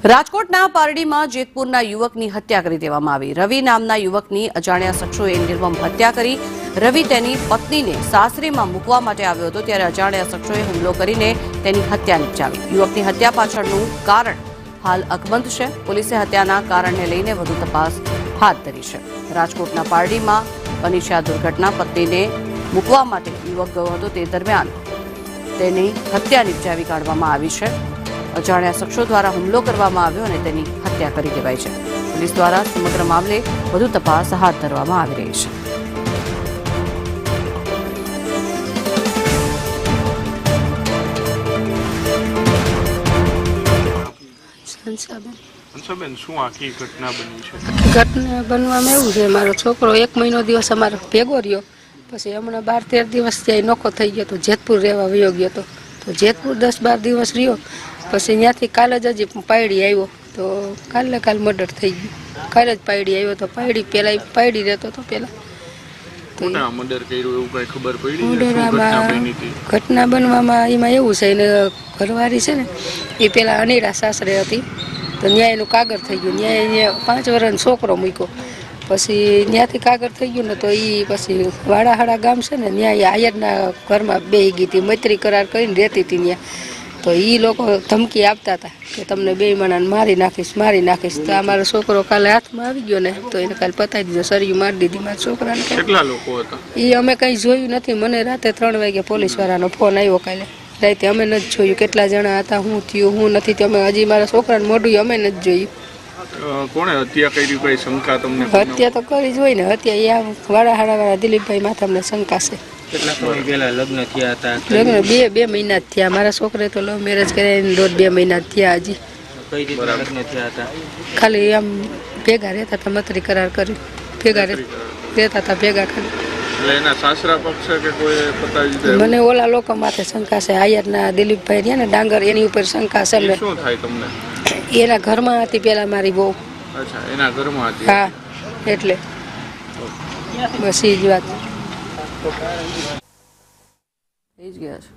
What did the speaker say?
રાજકોટના પારડીમાં જેતપુરના યુવકની હત્યા કરી દેવામાં આવી। રવિ નામના યુવકની અજાણ્યા શખ્સોએ નિર્મમ હત્યા કરી। રવિ તેની પત્નીને સાસરીમાં મૂકવા માટે આવ્યો હતો ત્યારે અજાણ્યા શખ્સોએ હુમલો કરીને તેની હત્યા નિપજાવી। યુવકની હત્યા પાછળનું કારણ હાલ અકબંધ છે। પોલીસે હત્યાના કારણને લઈને વધુ તપાસ હાથ ધરી છે। રાજકોટના પારડીમાં બની છે આ દુર્ઘટના। પત્નીને મૂકવા માટે યુવક ગયો હતો તે દરમિયાન તેની હત્યા નિપજાવી કાઢવામાં આવી છે। અજાણ્યા શખ્સો દ્વારા હુમલો કરવામાં આવ્યો અને તેની હત્યા કરી દેવાઈ છે। પોલીસ દ્વારા સમગ્ર મામલે વધુ તપાસ હાથ ધરવામાં આવી રહી છે। હંસાબેન, શું આખી ઘટના બની છે? ઘટના બનવામાં એવું છે, મારો છોકરો 1 મહિનો દિવસ અમારો ભેગો રહ્યો, પછી હમણાં 12-13 દિવસ ત્યાં નોખો થઈ ગયો તો જેતપુર રહેવા વયો ગયો હતો। તો જેતપુર 10-12 દિવસ રહ્યો, પછી ત્યાંથી કાલે જ હજી પાયડી આવ્યો તો કાલ મર્ડર થઈ ગયું। કાલે જ પાયડી આવ્યો તો પાયડી પેલા પાયડી રહેતો તો પેલા મર્ડર કર્યું એવું કઈ ખબર પડી? ઘટના બનવામાં એમાં એવું છે, એને ઘરવાળી છે ને એ પેલા અનેડા સાસરે હતી તો ન્યાય એનું કાગળ થઈ ગયું। ન્યાય 5 વર્ષનો છોકરો મૂક્યો, પછી ત્યાંથી કાગળ થઈ ગયું ને તો એ પછી વાડાહાડા ગામ છે ને ન્યાય આયરના ઘરમાં બેહી ગઈ હતી, મૈત્રી કરાર કરીને રહેતી હતી ત્યાં। તો એ લોકો ધમકી આપતા હતા કે તમને 2 માણાને મારી નાખીશ। તો અમારો છોકરો કાલે હાથમાં આવી ગયો ને તો એને કાલે પતાવી દીધો, સરિયું મારી દીધી મારા છોકરાને। કેટલા લોકો હતા એ અમે કંઈ જોયું નથી। મને રાતે 3 વાગે પોલીસવાળાનો ફોન આવ્યો કાલે રાતે, અમે નથી જોયું કેટલા જણા હતા, શું થયું શું નથી થયું, અમે હજી મારા છોકરાને મોઢું અમે નથી જોયું। કોણે હત્યા કરી? કઈ શંકા તમને? હત્યા તો કરી જ હોય ને, હત્યા એ વાળા દિલીપભાઈ માથે અમને શંકા છે। કેટલા સમય પહેલા લગ્ન થયા હતા? લગ્ન 2 મહિના જ થયા। મારા છોકરે તો લવ મેરેજ કરીને 1.5-2 મહિના જ થયા હજી। કઈ રીતે લગ્ન થયા હતા? ખાલી આમ ભેગા રહેતા હતા, મૈત્રી કરાર કરી ભેગા રહેતા હતા ભેગા ખાલી। એના સાસરા પક્ષ કે કોઈ પતાવી દીધા? મને ઓલા લોકો માથે શંકા છે, આયરના દિલીપભાઈ રહ્યા ને ડાંગર, એની ઉપર શંકા છે। શું થાય તમને? એના ઘરમાં હતી પેલા મારી બહુ। અચ્છા, એના ઘરમાં હતી? હા, એટલે બસ એ જ વાત થઈ જ ગયા છે।